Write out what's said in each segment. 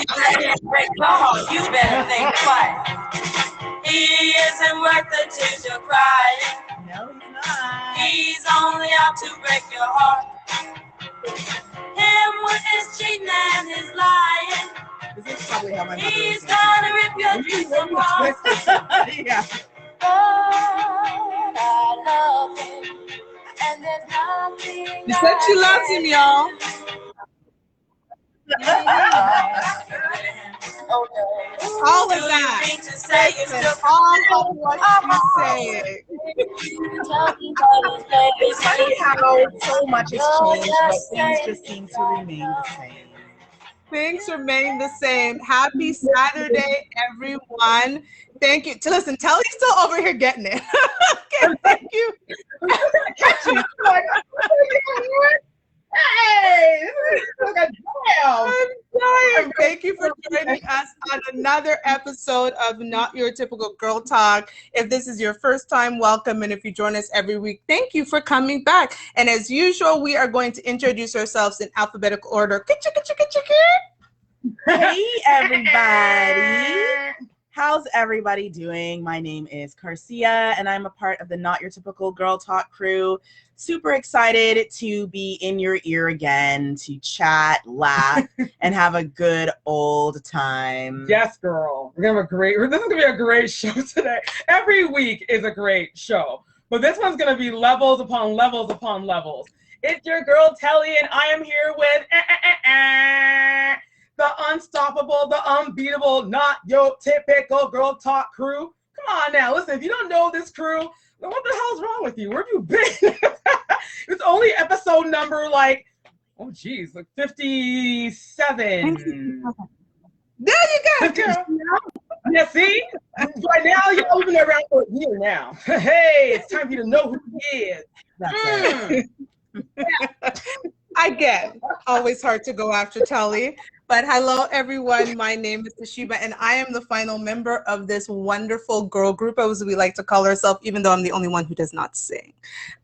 I can't break your heart, you better think twice. He isn't worth the tears you're crying. No, he's not. He's only out to break your heart. Him with his cheating and his lying. This is probably how my mother He's was trying to rip your dreams apart. Yeah. But I love him, and there's nothing. She said she loves him, y'all. All of that. That's all of what she's saying. It's funny how so much has changed, but things just seem to remain the same. Things remain the same. Happy Saturday, everyone. Thank you. Listen, Telly's still over here getting it. Okay, thank you. Hey, I'm dying. Thank you for joining us on another episode of Not Your Typical Girl Talk. If this is your first time, welcome. And if you join us every week, thank you for coming back. And as usual, we are going to introduce ourselves in alphabetical order. Hey, everybody. How's everybody doing? My name is Carcia, and I'm a part of the Not Your Typical Girl Talk crew. Super excited to be in your ear again, to chat, laugh, and have a good old time. Yes, girl. We're gonna have this is gonna be a great show today. Every week is a great show, but this one's gonna be levels upon levels upon levels. It's your girl Telly, and I am here with the unstoppable, the unbeatable, Not Your Typical Girl Talk crew. Come on now, listen, if you don't know this crew, then what the hell's wrong with you? Where have you been? It's only episode number like 57. There you go, girl. Yeah, see? By now, you're even around for a year now. Hey, it's time for you to know who he is. That's it. Again, always hard to go after Telly. But hello, everyone. My name is Toshiba, and I am the final member of this wonderful girl group, as we like to call ourselves, even though I'm the only one who does not sing.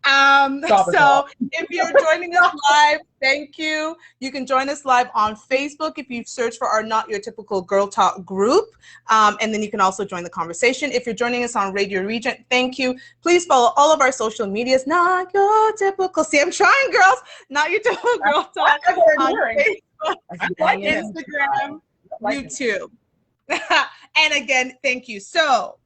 So if you're joining us live, thank you. You can join us live on Facebook if you search for our Not Your Typical Girl Talk group. And then you can also join the conversation. If you're joining us on Radio Regent, thank you. Please follow all of our social medias. Not Your Typical. See, I'm trying, girls. Not Your Typical Girl Talk on Facebook. Like Instagram, YouTube. And again, thank you. So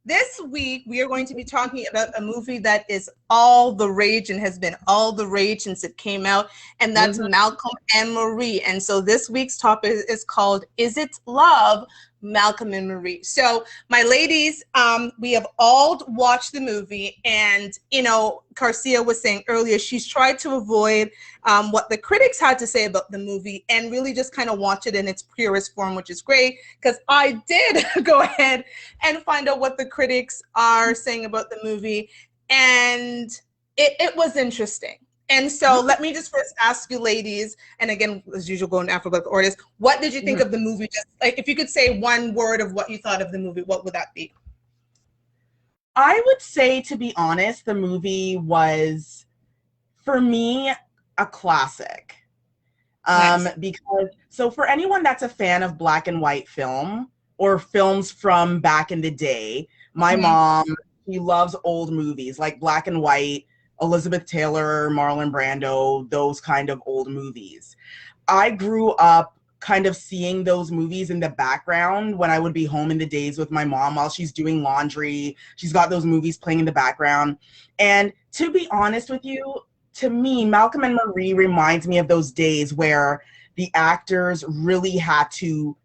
this week, we are going to be talking about a movie that is all the rage and has been all the rage since it came out, and that's Malcolm and Marie. And so this week's topic is called, Is It Love? Malcolm and Marie. So my ladies, we have all watched the movie, and Carcia was saying earlier, she's tried to avoid what the critics had to say about the movie and really just kind of watch it in its purest form, which is great, because I did go ahead and find out what the critics are saying about the movie, and it was interesting. And so let me just first ask you ladies, and again, as usual, going alphabetical order, what did you think of the movie? Just like, if you could say one word of what you thought of the movie, what would that be? I would say, to be honest, the movie was, for me, a classic. Nice. Because, so for anyone that's a fan of black and white film or films from back in the day, my mom, she loves old movies like black and white, Elizabeth Taylor, Marlon Brando, those kind of old movies. I grew up kind of seeing those movies in the background when I would be home in the days with my mom while she's doing laundry. She's got those movies playing in the background. And to be honest with you, to me, Malcolm and Marie reminds me of those days where the actors really had to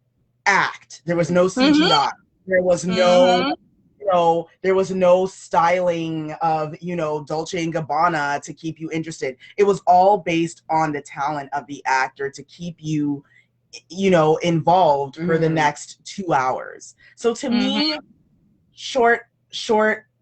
act. There was no CGI. There was no... there was no styling of, Dolce & Gabbana to keep you interested. It was all based on the talent of the actor to keep you, involved for the next 2 hours. So to me, short,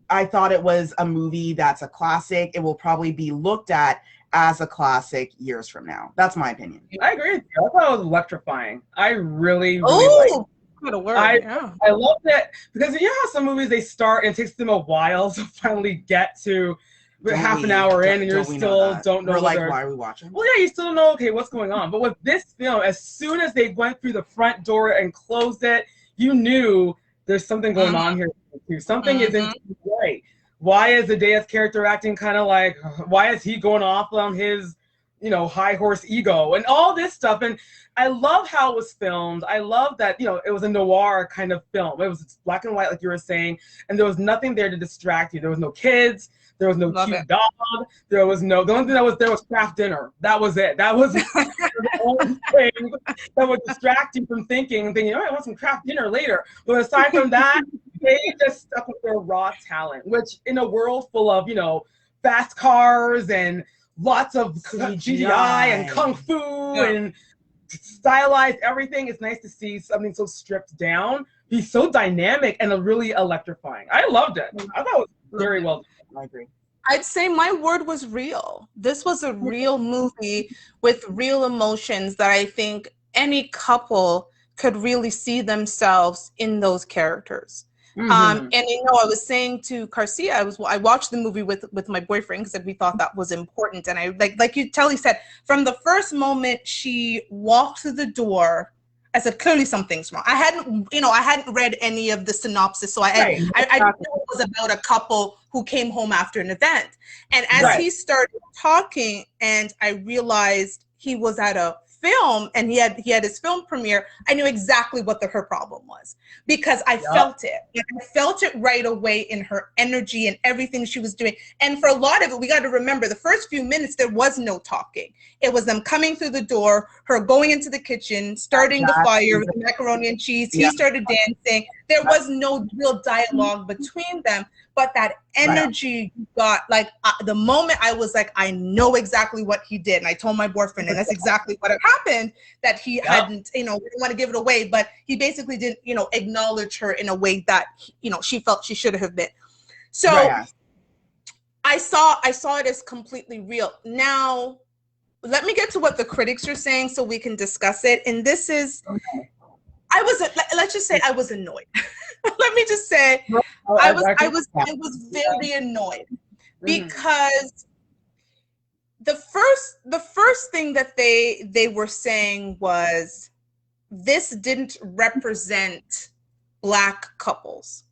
I thought it was a movie that's a classic. It will probably be looked at as a classic years from now. That's my opinion. I agree with you. I thought it was electrifying. I really liked it. I love that, because you know how some movies, they start and it takes them a while to finally get to half an hour in and you're don't we still that? don't know. We're like, whether- why are we watching? Well, yeah, you still don't know, okay, what's going on. But with this film, as soon as they went through the front door and closed it, you knew there's something going on here too. Something isn't right. Why is Zendaya's character acting kind of like, why is he going off on his, you know, high horse ego and all this stuff? And I love how it was filmed. I love that, you know, it was a noir kind of film. It was black and white, like you were saying, and there was nothing there to distract you. There was no kids. There was no cute dog. There was no, the only thing that was there was craft dinner. That was it. That was the only thing that would distract you from thinking, oh, I want some craft dinner later. But aside from that, they just stuck with their raw talent, which in a world full of, you know, fast cars and lots of CGI and kung fu and stylized everything, it's nice to see something so stripped down be so dynamic and really electrifying. I loved it. I thought it was very well done. I agree. I'd say my word was real. This was a real movie with real emotions that I think any couple could really see themselves in those characters. And you know, I was saying to Garcia, I watched the movie with my boyfriend because we thought that was important. And I like you Telly said, from the first moment she walked through the door, I said, clearly something's wrong. I hadn't read any of the synopsis, so I knew it was about a couple who came home after an event. And as he started talking, and I realized he was at a film and he had his film premiere, I knew exactly what her problem was, because I felt it. I felt it right away in her energy and everything she was doing. And for a lot of it, we got to remember the first few minutes, there was no talking. It was them coming through the door, her going into the kitchen, starting the fire with the macaroni and cheese. He started dancing. There was no real dialogue between them, but that energy got, like, the moment I was like, I know exactly what he did. And I told my boyfriend, and that's exactly what had happened, that he hadn't, we didn't want to give it away, but he basically didn't, acknowledge her in a way that, she felt she should have been. So I saw it as completely real. Now, let me get to what the critics are saying so we can discuss it. And this is, let's just say I was annoyed. Let me just say, I was very annoyed because the first thing that they were saying was, this didn't represent Black couples.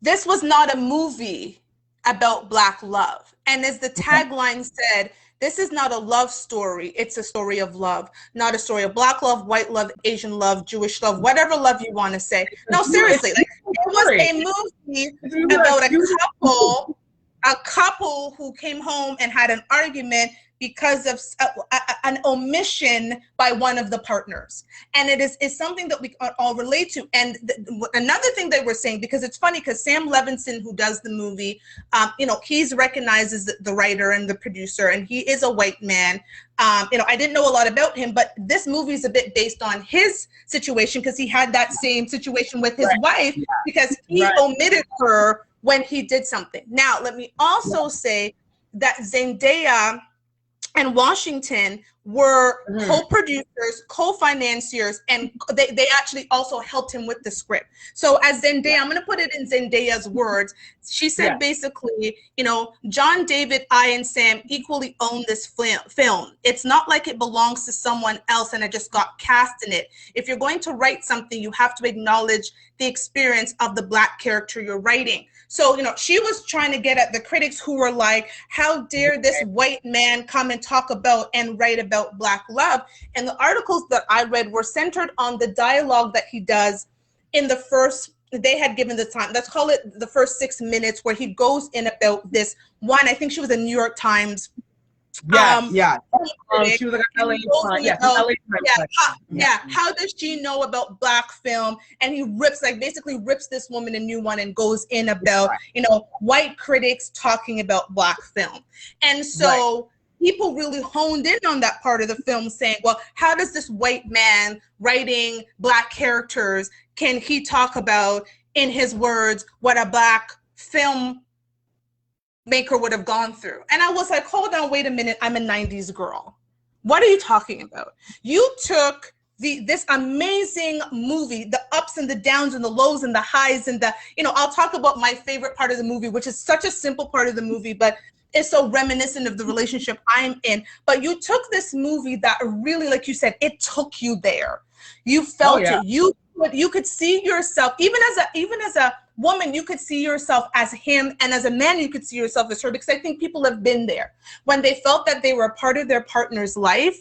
This was not a movie about Black love. And as the tagline said, this is not a love story. It's a story of love, not a story of Black love, white love, Asian love, Jewish love, whatever love you want to say. No, seriously, it was a movie about a couple who came home and had an argument because of an omission by one of the partners. And it's something that we all relate to. And another thing they were saying, because it's funny, because Sam Levinson, who does the movie, he's recognized as the writer and the producer, and he is a white man. I didn't know a lot about him, but this movie is a bit based on his situation, because he had that same situation with his wife, because he omitted her when he did something. Now, let me also say that Zendaya and Washington were co-producers, co-financiers, and they actually also helped him with the script. So as Zendaya, I'm going to put it in Zendaya's words. She said basically, John David, I, and Sam equally own this film. It's not like it belongs to someone else and I just got cast in it. If you're going to write something, you have to acknowledge the experience of the Black character you're writing. So, she was trying to get at the critics who were like, how dare this white man come and talk about and write about Black love? And the articles that I read were centered on the dialogue that he does in the first, they had given the time, let's call it the first 6 minutes, where he goes in about this one, I think she was a New York Times. She was like an LA Times. How does she know about Black film? And he basically rips this woman a new one and goes in about, white critics talking about Black film. And so people really honed in on that part of the film, saying, well, how does this white man writing Black characters, can he talk about, in his words, what a Black film maker would have gone through? And I was like, hold on, wait a minute, I'm a 90s girl. What are you talking about? You took this amazing movie, the ups and the downs and the lows and the highs and the, I'll talk about my favorite part of the movie, which is such a simple part of the movie, but it's so reminiscent of the relationship I'm in. But you took this movie that really, like you said, it took you there. You felt it. You could see yourself, even as a woman, you could see yourself as him, and as a man, you could see yourself as her, because I think people have been there when they felt that they were a part of their partner's life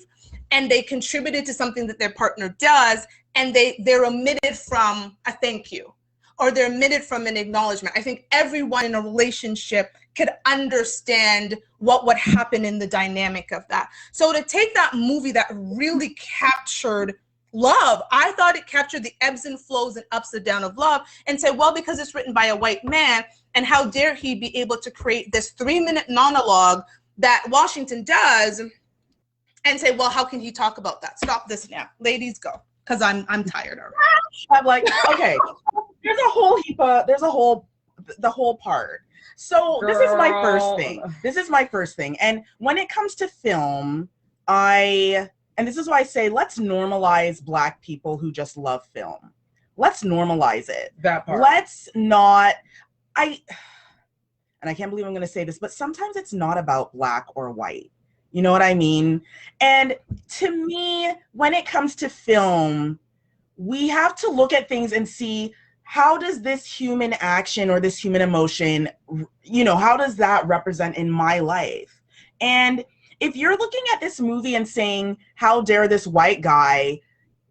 and they contributed to something that their partner does, and they're omitted from a thank you, or they're omitted from an acknowledgement. I think everyone in a relationship could understand what would happen in the dynamic of that. So to take that movie that really captured love, I thought it captured the ebbs and flows and ups and downs of love, and say, well, because it's written by a white man, and how dare he be able to create this 3-minute monologue that Washington does, and say, well, how can he talk about that? Stop this now. Ladies, go, because I'm tired already. I'm like, okay, there's a whole part. So this is my first thing. And when it comes to film, and this is why I say, let's normalize Black people who just love film. Let's normalize it. That part. Let's not, and I can't believe I'm going to say this, but sometimes it's not about Black or white. You know what I mean? And to me, when it comes to film, we have to look at things and see, how does this human action or this human emotion, how does that represent in my life? And if you're looking at this movie and saying, how dare this white guy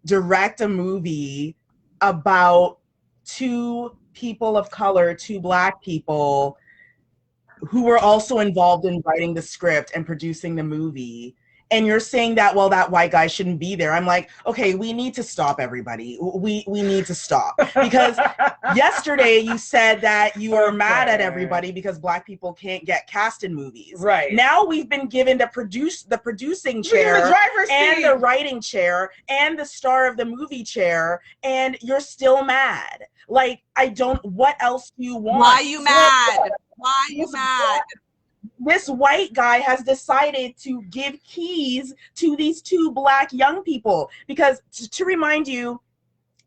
direct a movie about 2 people of color, 2 Black people who were also involved in writing the script and producing the movie, and you're saying that, well, that white guy shouldn't be there. I'm like, okay, we need to stop, everybody. We need to stop. Because yesterday you said that you were mad at everybody because Black people can't get cast in movies. Right. Now we've been given the producing chair, the driver's and seat, the writing chair, and the star of the movie chair, and you're still mad. Like, what else do you want? Why are you mad? Why are you mad? This white guy has decided to give keys to these 2 Black young people, because to remind you,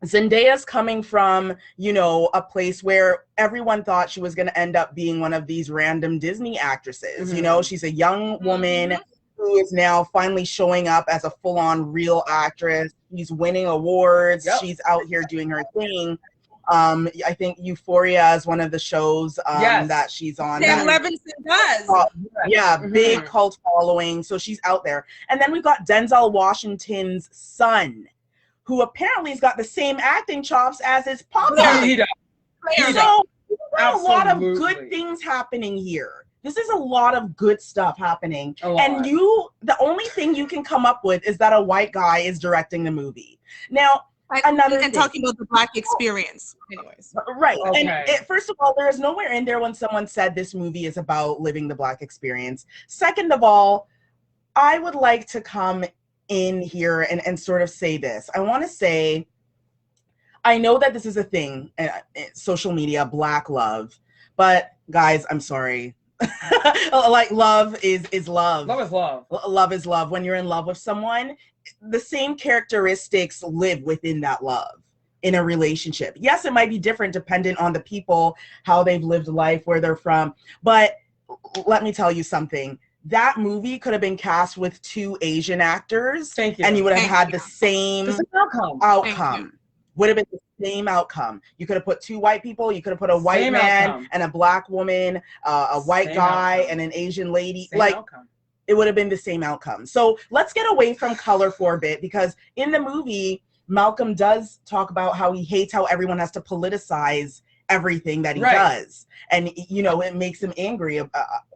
Zendaya's coming from, a place where everyone thought she was going to end up being one of these random Disney actresses. Mm-hmm. She's a young woman who is now finally showing up as a full-on real actress. She's winning awards. Yep. She's out here doing her thing. I think Euphoria is one of the shows that she's on. Sam Levinson does. Big cult following. So she's out there. And then we've got Denzel Washington's son, who apparently has got the same acting chops as his papa. He does. So there's a lot of good things happening here. This is a lot of good stuff happening. And the only thing you can come up with is that a white guy is directing the movie. Now, talking about the Black experience, anyways. Right. Okay. And first of all, there is nowhere in there when someone said this movie is about living the Black experience. Second of all, I would like to come in here and sort of say this. I want to say, I know that this is a thing, social media, Black love, but guys, I'm sorry. Like, love is love. Love is love. Love is love. When you're in love with someone, the same characteristics live within that love in a relationship. Yes, it might be different dependent on the people, how they've lived life, where they're from. But let me tell you something. That movie could have been cast with 2 Asian actors. Thank you. And you would have had the same outcome. Would have been the same outcome. You could have put 2 white people. You could have put a white man and a Black woman, a white guy and an Asian lady. It would have been the same outcome. So let's get away from color for a bit, because in the movie, Malcolm does talk about how he hates how everyone has to politicize everything that he does. And, it makes him angry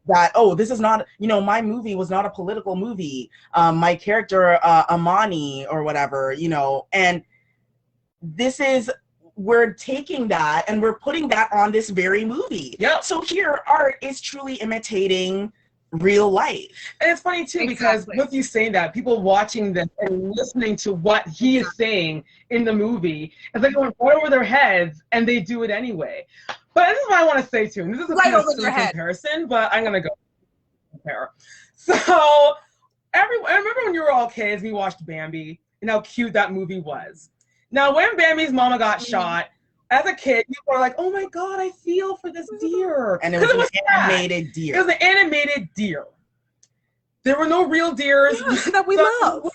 that, this is not, my movie was not a political movie. My character, Amani or whatever, and we're taking that and we're putting that on this very movie. Yep. So here, art is truly imitating real life. And it's funny too, because with you saying that, people watching this and listening to what he is saying in the movie, it's like going right over their heads, and they do it anyway. But this is what I want to say too, and this is a kind of comparison, but I'm gonna go compare. So I remember when you were all kids, we watched Bambi, and how cute that movie was. Now, when Bambi's mama got shot, as a kid, you were like, "Oh my God, I feel for this deer," And it was an animated It deer. was an animated deer. There were no real deers that we love.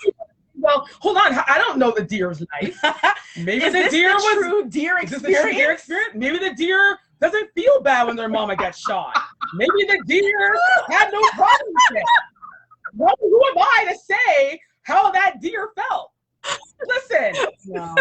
Well, hold on. I don't know the deer's life. Maybe Is the this deer the was true deer Is this the true deer experience? experience? Maybe the deer doesn't feel bad when their mama gets shot. Maybe the deer had no problem with it. Well, who am I to say how that deer felt? Listen, No.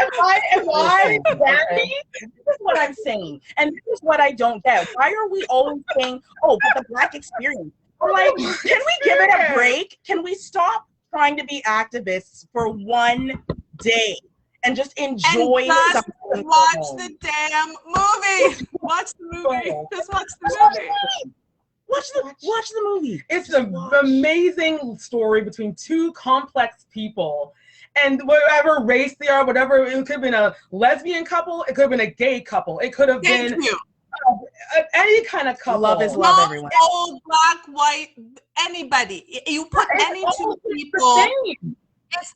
Am I Listen, Bambi? This is what I'm saying. And this is what I don't get. Why are we always saying, oh, but the Black experience? I'm like, can we give it a break? Can we stop trying to be activists for one day and just enjoy And just something? watch the damn movie. Watch the movie. Just watch the movie. Watch the movie. it's an amazing story between two complex people. And whatever race they are, whatever, it could have been a lesbian couple, it could have been a gay couple, it could have Thank been you. any kind of couple. Love is love, Small, everyone. old, black, white, anybody. You put any two people. Same.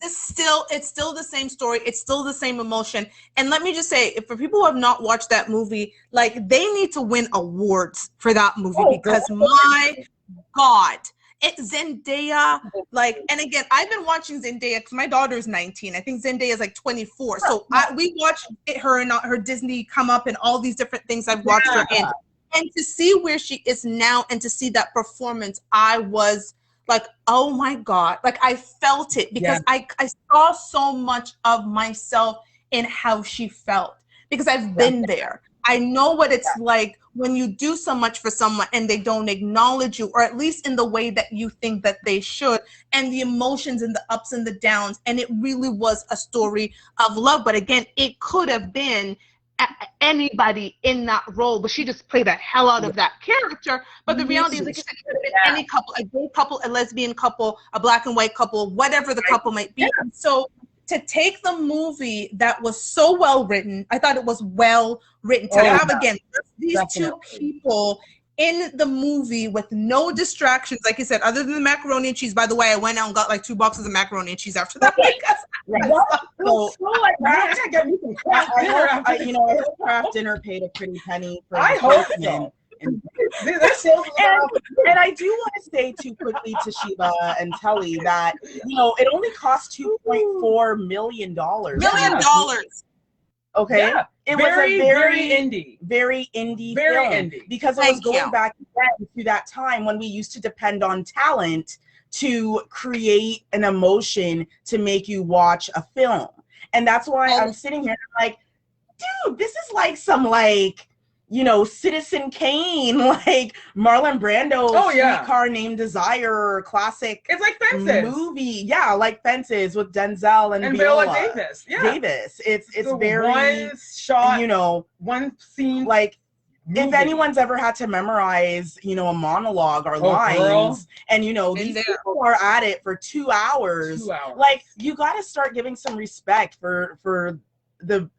It's still the same story. It's still the same emotion. And let me just say, if for people who have not watched that movie, like they need to win awards for that movie because my God, it's Zendaya. Like, and again, I've been watching Zendaya because my daughter's 19. I think Zendaya is like 24. So we watched her and her Disney come up and all these different things I've watched her in. And to see where she is now and to see that performance, I was like, oh my God, like I felt it because I saw so much of myself in how she felt because I've been there. I know what it's like when you do so much for someone and they don't acknowledge you, or at least in the way that you think that they should, and the emotions and the ups and the downs. And it really was a story of love. But again, it could have been anybody in that role, but she just played the hell out of that character. But the reality is, like you said, it could have been any couple, a gay couple, a lesbian couple, a black and white couple, whatever the couple might be. And so to take the movie that was so well written, I thought it was well written, to have again these two people in the movie with no distractions, like you said, other than the macaroni and cheese. By the way, I went out and got like 2 boxes of macaroni and cheese after that. So like, man, I get me some Kraft dinner after this. I hope Kraft Dinner paid a pretty penny for I the hope person. so. And And I do want to say too quickly to Sheba and Telly that it only cost $2.4 million. $1 million. Okay, Yeah. it Very, was a very indie. very indie Very film indie. because it was Thank going you. back then to that time when we used to depend on talent to create an emotion to make you watch a film, and that's why I'm sitting here and I'm like, dude, this is like some Citizen Kane, like Marlon Brando, Streetcar Named Desire, classic. It's like Fences. Movie, yeah, like Fences with Denzel and Viola Viola Davis. Yeah. Davis. It's So very one shot, one scene. like movie. if anyone's ever had to memorize, a monologue or lines, girl. and these people are at it for 2 hours. 2 hours. Like you got to start giving some respect for the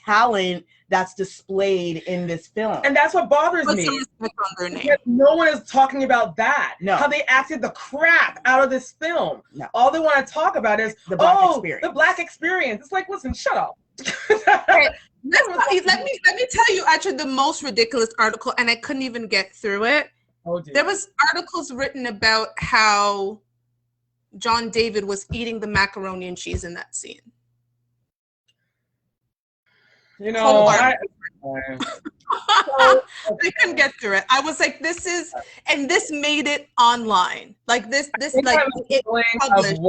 talent that's displayed in this film. And that's what bothers Put me. some respect on their name. Because no one is talking about that. No. How they acted the crap out of this film. No. All they want to talk about is The Black experience. the Black experience. It's like, listen, shut up. Let me tell you actually the most ridiculous article, and I couldn't even get through it. Oh, dear. There was articles written about how John David was eating the macaroni and cheese in that scene. I couldn't get through it. I was like, this made it online. Like this like it published.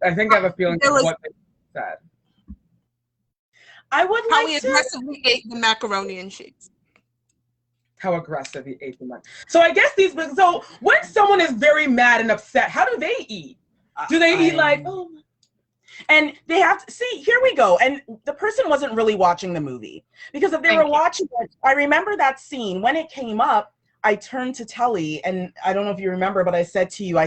I think I have a feeling of what they said. I would How like he to aggressively ate the macaroni and cheese. How aggressive he ate the money. So I guess so when someone is very mad and upset, how do they eat? Do they eat like, oh? And they have to see, here we go. And the person wasn't really watching the movie because if they were watching it, I remember that scene when it came up, I turned to Telly and I don't know if you remember, but I said to you,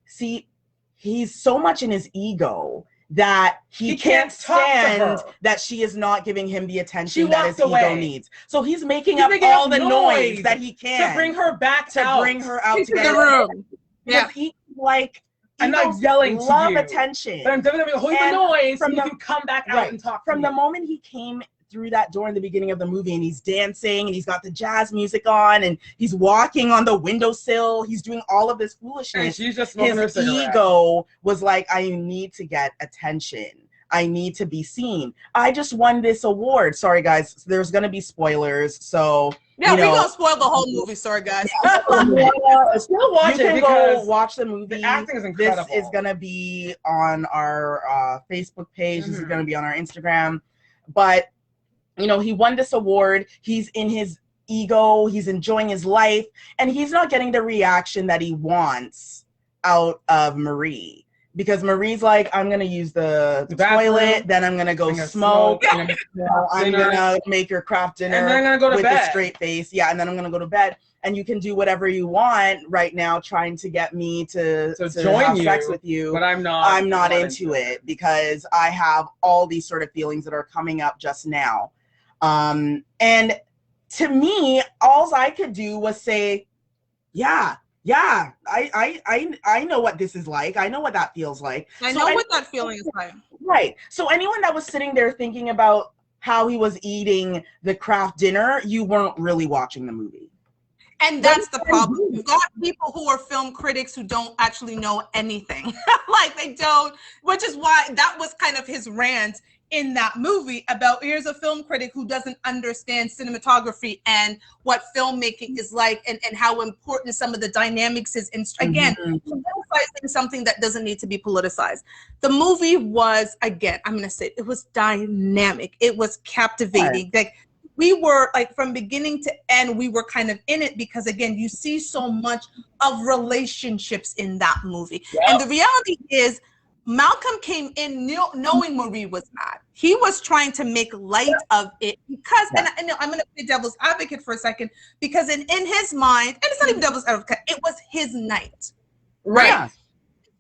see, he's so much in his ego that he can't stand that she is not giving him the attention that his ego needs. So he's making up all the noise that he can to bring her back to out. bring her out to the room. Yeah. He's like I'm not egos yelling to love you. attention. But I'm definitely hold the And noise from so you the- can come back out right, and talk from to the me. moment he came through that door in the beginning of the movie and he's dancing and he's got the jazz music on and he's walking on the windowsill, he's doing all of this And foolishness. she's just smoking her His cigarette. ego was like, I need to get attention. I need to be seen. I just won this award. Sorry, guys. There's going to be spoilers. So, Yeah, you we're know, gonna spoil the whole movie. Sorry, guys. Still watch you it can go because watch the movie. the acting is This incredible. is going to be on our Facebook page. This is Mhm. going to be on our Instagram. But, you know, he won this award. He's in his ego. He's enjoying his life. And he's not getting the reaction that he wants out of Marie. Because Marie's like, I'm going to use the bathroom. toilet. Then I'm going to go I'm gonna smoke. I'm gonna I'm dinner. going to make your craft dinner. And then I'm gonna go to with bed. a straight face. Yeah, and then I'm gonna go to bed. And you can do whatever you want right now, trying to get me to join have you, sex with you. But I'm not. I'm not into it because I have all these sort of feelings that are coming up just now. And to me, all I could do was say, yeah, I know what this is like. I know what that feels like. I So know what that feeling is like. Right. So anyone that was sitting there thinking about how he was eating the craft dinner, you weren't really watching the movie. And that's the problem. You've got people who are film critics who don't actually know anything. Like they don't, which is why that was kind of his rant in that movie about here's a film critic who doesn't understand cinematography and what filmmaking is like and how important some of the dynamics is. Again, politicizing something that doesn't need to be politicized. The movie was, again, I'm going to say it was dynamic. It was captivating. Like we were like from beginning to end, we were kind of in it because again, you see so much of relationships in that movie. Yep. And the reality is Malcolm came in knowing Marie was mad. He was trying to make light of it because, and I'm going to play devil's advocate for a second, because in his mind, and it's not even devil's advocate, it was his night. Right? Yeah. It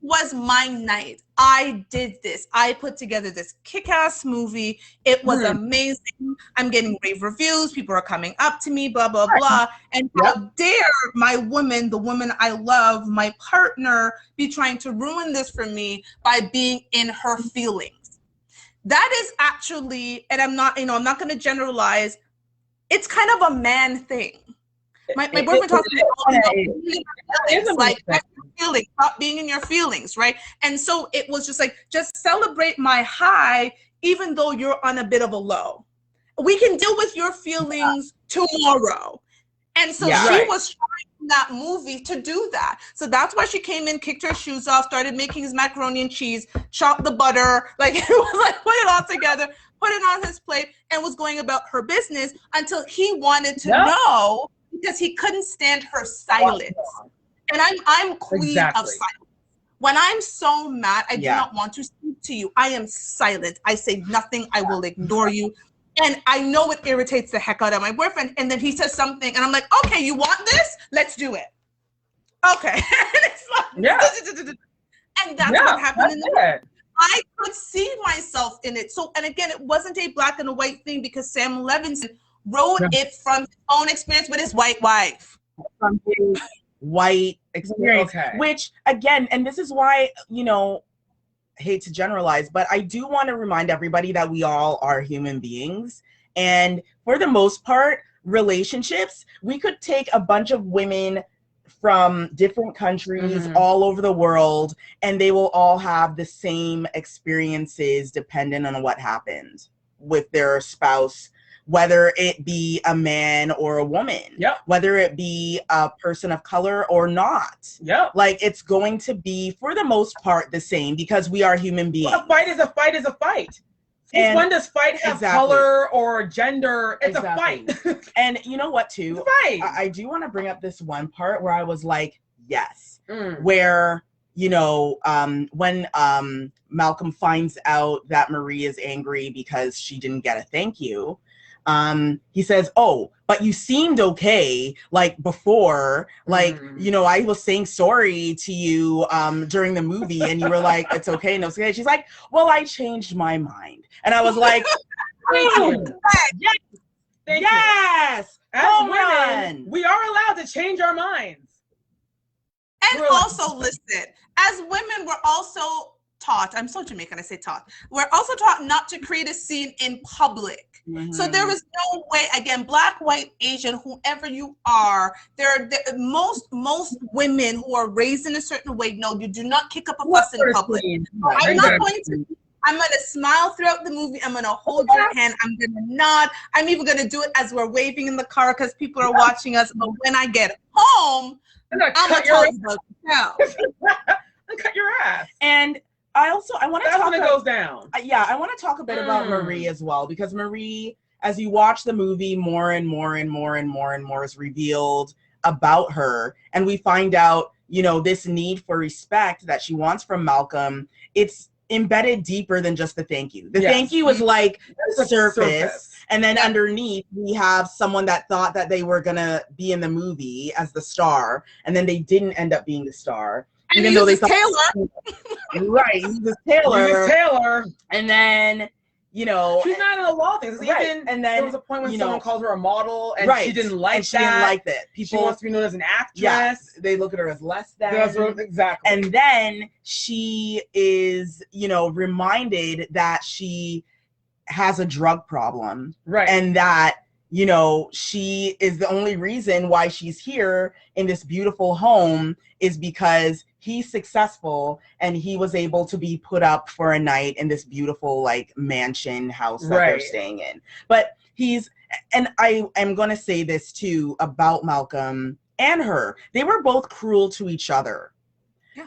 was my night. I did this. I put together this kick-ass movie. It was amazing. I'm getting rave reviews. People are coming up to me, blah, blah, blah. And how dare my woman, the woman I love, my partner, be trying to ruin this for me by being in her feelings. That is actually, and I'm not going to generalize, it's kind of a man thing. My boyfriend talks about like feelings, stop being in your feelings, right? And so it was just like, just celebrate my high, even though you're on a bit of a low. We can deal with your feelings tomorrow. And so she was trying in that movie to do that. So that's why she came in, kicked her shoes off, started making his macaroni and cheese, chopped the butter, like it was like put it all together, put it on his plate, and was going about her business until he wanted to know, because he couldn't stand her silence. And I'm queen of silence. When I'm so mad, I do not want to speak to you. I am silent. I say nothing. I will ignore you. And I know it irritates the heck out of my boyfriend. And then he says something, and I'm like, okay, you want this? Let's do it. Okay. And it's like, and that's what happened in the movie. I could see myself in it. So, and again, it wasn't a black and a white thing because Sam Levinson wrote it from his own experience with his white wife. From his white experience, which again, and this is why, you know, I hate to generalize, but I do want to remind everybody that we all are human beings. And for the most part, relationships, we could take a bunch of women from different countries all over the world, and they will all have the same experiences depending on what happened with their spouse, whether it be a man or a woman, whether it be a person of color or not. Like it's going to be, for the most part, the same because we are human beings. Well, a fight is a fight is a fight. Since when does fight have color or gender? It's a fight. And you know what, too? I do want to bring up this one part where I was like, yes, where, you know, when Malcolm finds out that Marie is angry because she didn't get a thank you, he says, oh, but you seemed okay, like before, like, you know, I was saying sorry to you during the movie and you were like, it's okay, no, it's okay. She's like, well, I changed my mind. And I was like, yes, As women, we are allowed to change our minds. And Really? also, listen, as women, we're also taught, I'm so Jamaican, I say taught, we're also taught not to create a scene in public. So there is no way, again, Black, white, Asian, whoever you are, most women who are raised in a certain way, no, you do not kick up a fuss in public. I'm not going to, I'm going to smile throughout the movie. I'm going to hold your hand. I'm going to nod. I'm even going to do it as we're waving in the car because people are watching us. But when I get home, I'm going to tell you about cut your ass. And I want to talk when it goes down. I want to talk a bit about Marie as well, because Marie, as you watch the movie, more and more is revealed about her, and we find out, this need for respect that she wants from Malcolm. It's embedded deeper than just the thank you. The thank you is like surface, and then underneath we have someone that thought that they were gonna be in the movie as the star, and then they didn't end up being the star. And even though they thought right, he uses Taylor, and then she's not in a lot of things. Right. Even and then there was a point when someone called her a model, and she didn't like She didn't like that. People wants to be known as an actress. Yes, they look at her as less than. Exactly. And then she is, reminded that she has a drug problem, right? And that she is the only reason why she's here in this beautiful home is because he's successful and he was able to be put up for a night in this beautiful like mansion house that they're staying in. But and I am going to say this too about Malcolm and her. They were both cruel to each other.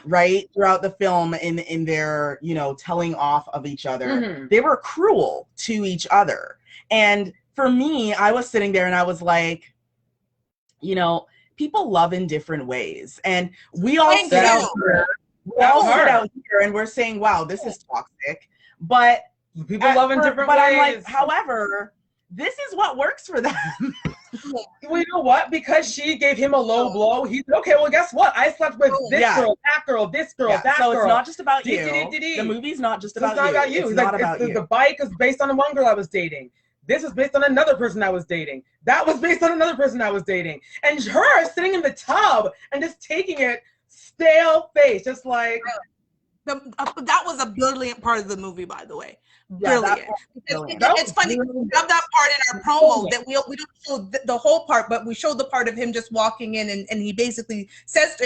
Right throughout the film in their telling off of each other. They were cruel to each other. And for me, I was sitting there and I was like, people love in different ways. And we all sit out here and we're saying, wow, this is toxic. But people love in different ways. I'm like, however, this is what works for them. Well, you know what? Because she gave him a low blow, he said, okay, well, guess what? I slept with this girl, that girl, this girl, that girl. So it's not just about you. The movie's not just about you. It's not about you. It's not about you. The bike is based on the one girl I was dating. This was based on another person I was dating. That was based on another person I was dating. And her sitting in the tub and just taking it stale face, just like... that was a brilliant part of the movie, by the way. Brilliant. It's funny. We have that part in our promo that we don't show the whole part, but we show the part of him just walking in and he basically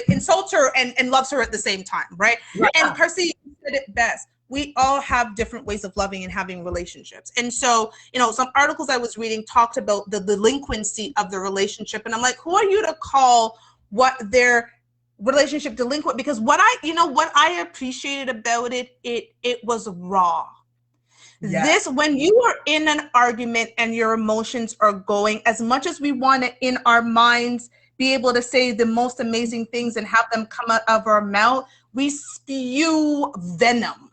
insults her and loves her at the same time, right? And Percy said it best. We all have different ways of loving and having relationships. And so, some articles I was reading talked about the delinquency of the relationship. And I'm like, who are you to call what their relationship delinquent? Because what I appreciated about it was raw. Yes. When you are in an argument and your emotions are going, as much as we want to in our minds be able to say the most amazing things and have them come out of our mouth, we spew venom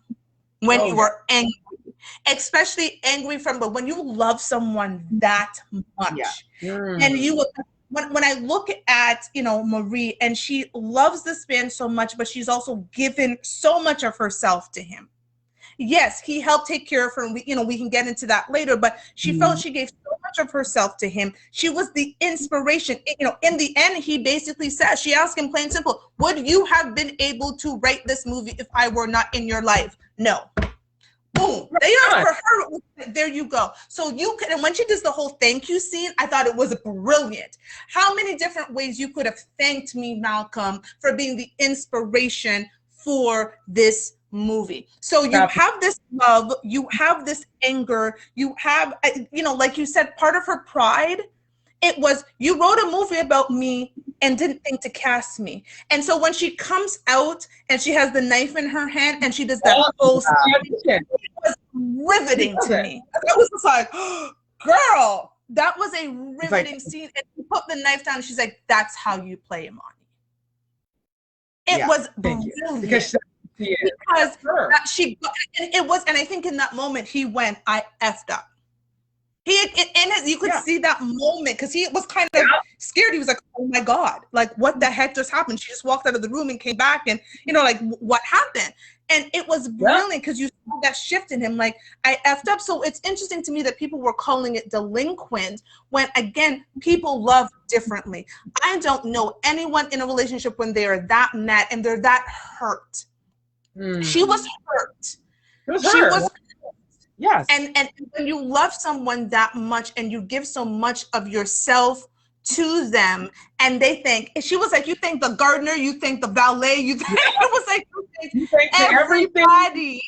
when you are angry, especially angry but when you love someone that much. And you will, when I look at Marie, and she loves this man so much, but she's also given so much of herself to him. Yes, he helped take care of her, and we can get into that later, but she felt she gave so much of herself to him. She was the inspiration. In the end, he basically said, she asked him plain and simple, would you have been able to write this movie if I were not in your life? No. Boom. There you go. So and when she does the whole thank you scene, I thought it was brilliant. How many different ways you could have thanked me, Malcolm, for being the inspiration for this movie. So you have this love, you have this anger, you have, like you said, part of her pride, it was, you wrote a movie about me and didn't think to cast me. And so when she comes out and she has the knife in her hand and she does that whole scene, it was riveting to me. I was just like, girl, that was a riveting scene. And she put the knife down and she's like, that's how you play Imani. It was brilliant. Because it was, and I think in that moment he went, I effed up. You could see that moment because he was kind of scared. He was like, oh my God, like what the heck just happened? She just walked out of the room and came back and, like what happened? And it was brilliant because you saw that shift in him, like, I effed up. So it's interesting to me that people were calling it delinquent when, again, people love differently. I don't know anyone in a relationship when they are that mad and they're that hurt. She was hurt. She was. Yes. And when you love someone that much and you give so much of yourself to them, and they think, she was like, you think the gardener, you think the valet, you think, it was like, you think everybody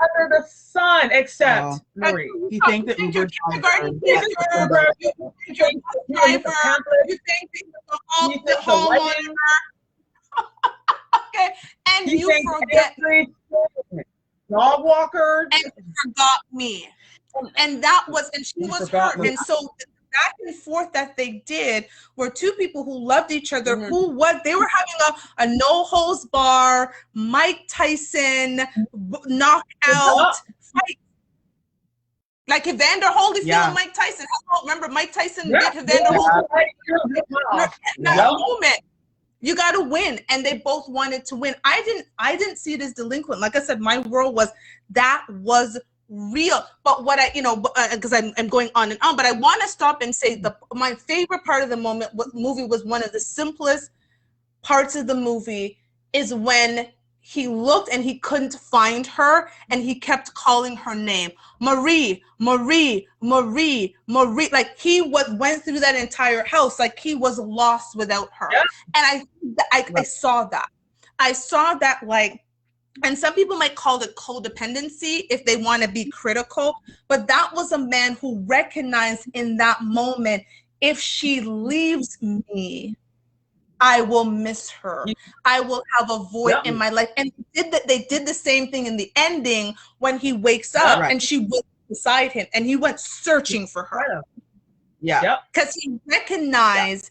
under the sun except Marie. You think that Uber driver, you think the homeowner, okay, and you forget dog walker, and you forgot me, and that was, and she was hurt, and so the back and forth that they did were two people who loved each other, who they were having a no holds bar, Mike Tyson knockout fight. Like Evander Holyfield and Mike Tyson. Remember Mike Tyson bit Evander Holyfield? That moment. You got to win, and they both wanted to win. I didn't see it as delinquent. Like I said, my world was real. But what because I'm going on and on, but I want to stop and say my favorite part of the movie was one of the simplest parts of the movie is when he looked and he couldn't find her and he kept calling her name, Marie, Marie, Marie, Marie. Like he went through that entire house like he was lost without her. And I saw that. I saw that, like, and some people might call it codependency if they want to be critical, but that was a man who recognized in that moment, if she leaves me, I will miss her. I will have a void in my life. And they did the same thing in the ending when he wakes up and she was beside him and he went searching for her. Because he recognized,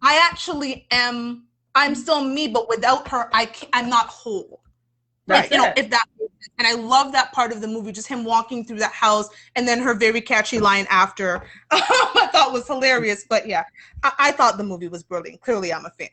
I actually am, I'm still me, but without her, I'm not whole. Like, if that, and I love that part of the movie, just him walking through that house and then her very catchy line after, I thought was hilarious. But yeah, I thought the movie was brilliant. Clearly, I'm a fan.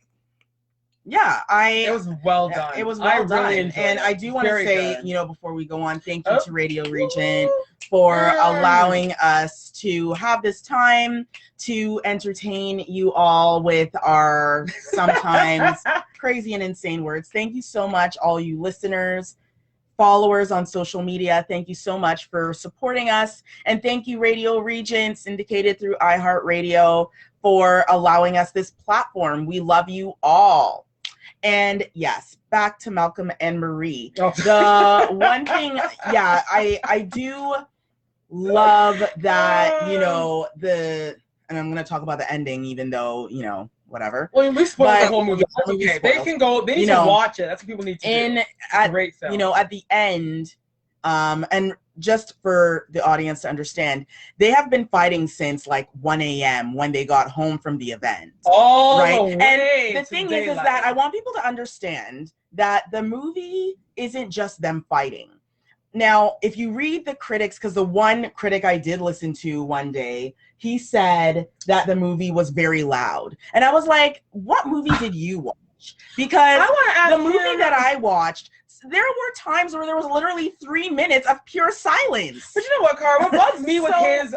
Yeah, it was well done. It was well done. Really and I do want to say, before we go on, thank you to Radio Regent for allowing us to have this time to entertain you all with our sometimes crazy and insane words. Thank you so much, all you listeners, followers on social media. Thank you so much for supporting us. And thank you, Radio Regent, syndicated through iHeartRadio, for allowing us this platform. We love you all. And yes, back to Malcolm and Marie. The one thing, I do love that, and I'm going to talk about the ending, even though, whatever. Well, we spoiled the whole movie. That's okay. They need to watch it. That's what people need to do. It's a great film. At the end, and just for the audience to understand, they have been fighting since like 1 a.m. when they got home from the event. Oh, right. And the thing is that I want people to understand that the movie isn't just them fighting. Now, if you read the critics, because the one critic I did listen to one day, he said that the movie was very loud. And I was like, what movie did you watch? Because the movie that I watched, there were times where there was literally 3 minutes of pure silence. But you know what, Cara? What bugs me with his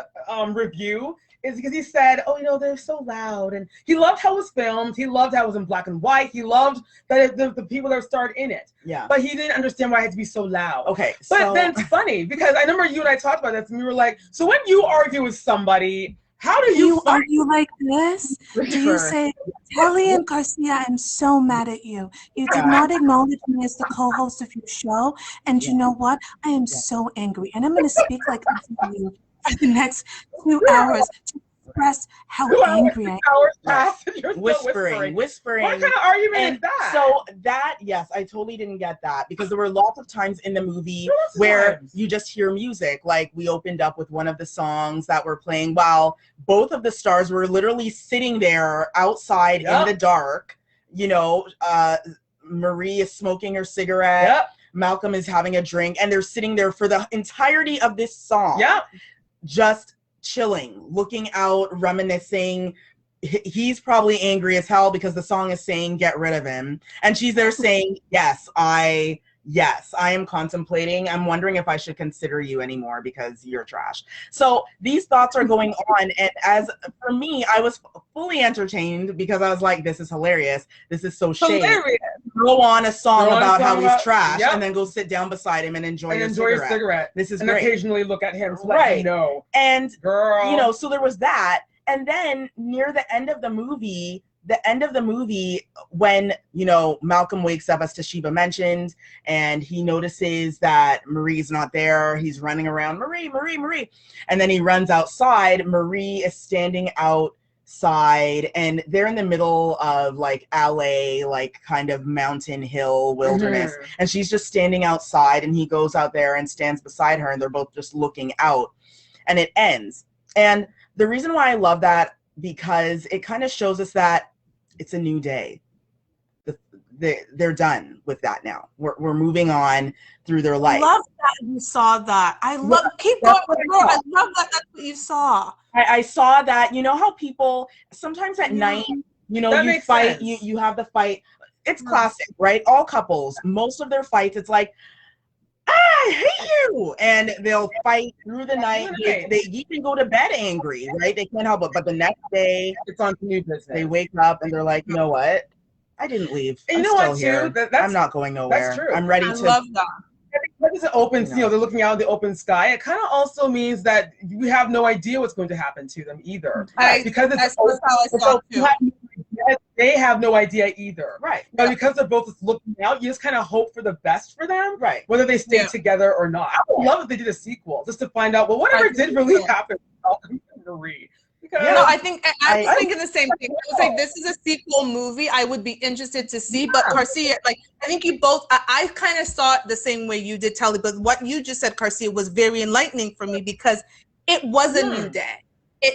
review is because he said, they're so loud. And he loved how it was filmed. He loved how it was in black and white. He loved that the people that starred in it. Yeah. But he didn't understand why it had to be so loud. Okay. But then it's funny because I remember you and I talked about this and we were like, so when you argue with somebody, how do you argue like this? Do you say, Telly and Garcia, I'm so mad at you. You did not acknowledge me as the co-host of your show. And you know what? I am so angry. And I'm going to speak like this to you for the next 2 hours to express how angry I am. Whispering. What kind of argument is that? So that, yes, I totally didn't get that because there were lots of times in the movie where you just hear music. Like we opened up with one of the songs that were playing while both of the stars were literally sitting there outside in the dark. Marie is smoking her cigarette. Malcolm is having a drink, and they're sitting there for the entirety of this song. Just chilling, looking out, reminiscing. He's probably angry as hell because the song is saying get rid of him, and she's there saying, yes, I Yes, I am contemplating. I'm wondering if I should consider you anymore because you're trash. So these thoughts are going on. And as for me, I was fully entertained because I was like, this is hilarious. This is so shady. Hilarious. Throw on a song Throw on a about song how about- he's trash yep. and then go sit down beside him and enjoy, And your enjoy cigarette. This is and great. occasionally look at him to let Right. him know. And, Girl. you know, so there was that. And then near the end of the movie, when, you know, Malcolm wakes up, as Toshiba mentioned, and he notices that Marie's not there. He's running around, Marie. And then he runs outside. Marie is standing outside, and they're in the middle of like LA, like kind of mountain hill wilderness. Mhm. And she's just standing outside, and he goes out there and stands beside her, and they're both just looking out. And it ends. And the reason why I love that, because it kind of shows us that it's a new day. They're done with that now. We're moving on through their life. I love that you saw that. I love keep going, girl. I love that that's what you saw. I saw that. You know how people sometimes at night, you know, That you makes fight, sense. you have the fight. It's classic, right? All couples, most of their fights, it's like, I hate you, and they'll fight through the night. They even go to bed angry, right? They can't help it. But the next day, It's on to new business. they wake up and they're like, you know what? I didn't leave. And I'm you know still what, too? here. That's- I'm not going nowhere. true. I'm ready I to. love that. Because it's an open, You you know, know. they're looking out in the open sky. It kind of also means that we have no idea what's going to happen to them either. Because it's That's open, how I saw it you too. have no idea, they have no idea either. Right. But because they're both just looking out, you just kind of hope for the best for them, Right. whether they stay Yeah. together or not. I would love if they did a sequel just to find out, well, whatever I did really do. happen to Malcolm and Marie. Because No, I think I was I- thinking the same thing. I was like, this is a sequel movie. I would be interested to see. But Garcia, like, I think you both. I kind of saw it the same way you did, Telly. But what you just said, Garcia, was very enlightening for me because it was a new day.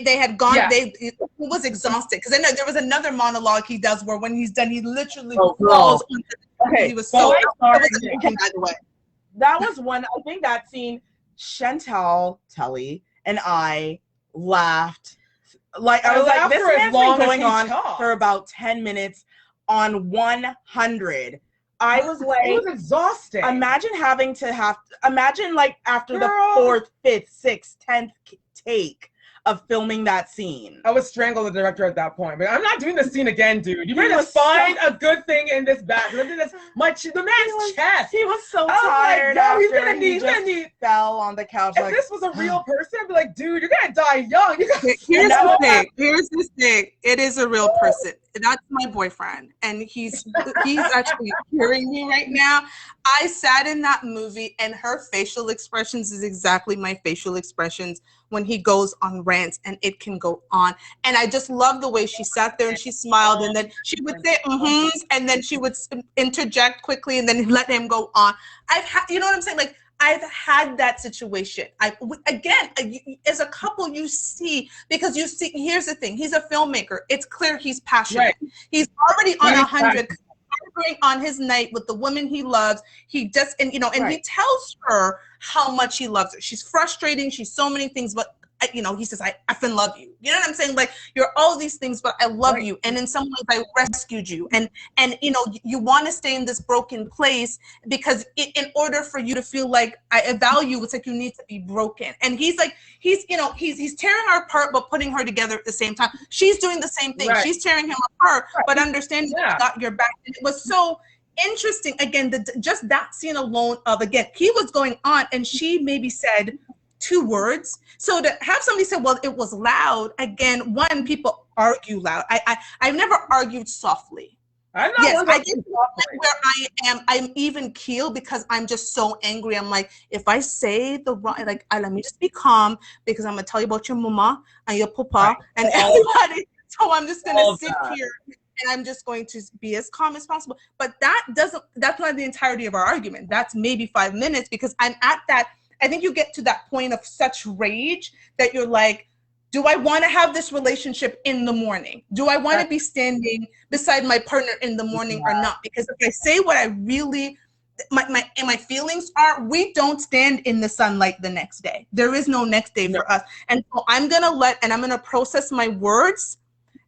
They had gone. Yeah. It was exhausted because I know there was another monologue he does where when he's done, he literally Oh, girl. falls. Onto the, Okay, he was so so. I It started- was amazing, by the way. that was one. I think that scene, Chantal, Telly, and I laughed. Like I was like, laughed this for as man's long been as going he on talked. for about 10 minutes on 100. I was it like, was exhausting. imagine like after Girl. the 4th, 5th, 6th, 10th take of filming that scene. I would strangle the director at that point, but I'm not doing this scene again, dude. You He better was find a good thing in this back. Look at this, the man's chest. He was so I was like, tired yo, he's after gonna he need, just fell on the couch. If Like, this was a real person, I'd be like, dude, you're gonna die young. You gotta Here's know the thing. Here's the thing. It is a real person. That's my boyfriend, and he's actually hearing me right now. I sat in that movie, and her facial expressions is exactly my facial expressions when he goes on rants, and it can go on. And I just love the way she sat there and she smiled, and then she would say mm-hms, and then she would interject quickly, and then let him go on. You know what I'm saying? Like, I've had that situation. As a couple, you see, because you see, here's the thing. He's a filmmaker. It's clear he's passionate. Right. He's already on Right. 100, on his night with the woman he loves. He just, and he Right. tells her how much he loves her. She's frustrating. She's so many things, but he says, I effing love you. You know what I'm saying? Like, you're all these things, but I love Right. you. And in some ways I rescued you. And you want to stay in this broken place because in order for you to feel like I value, it's like you need to be broken. And he's like, he's tearing her apart, but putting her together at the same time. She's doing the same thing. Right. She's tearing him apart, but understanding that Yeah. you got your back. And it was so interesting. Again, just that scene alone of, again, he was going on and she maybe said 2 words. So to have somebody say, well, it was loud. Again, one, people argue loud. I've never argued softly. I'm not Yes, one I that- get where I'm even keel because I'm just so angry. I'm like, if I say the wrong, let me just be calm because I'm gonna tell you about your mama and your papa Right. and everybody. So I'm just All gonna of sit that. here and I'm just going to be as calm as possible. But that's not the entirety of our argument. That's maybe 5 minutes because I'm at that. I think you get to that point of such rage that you're like, do I want to have this relationship in the morning? Do I want to be standing beside my partner in the morning or not? Because if I say what I really, my feelings are, we don't stand in the sunlight the next day. There is no next day for us. And so I'm going to process my words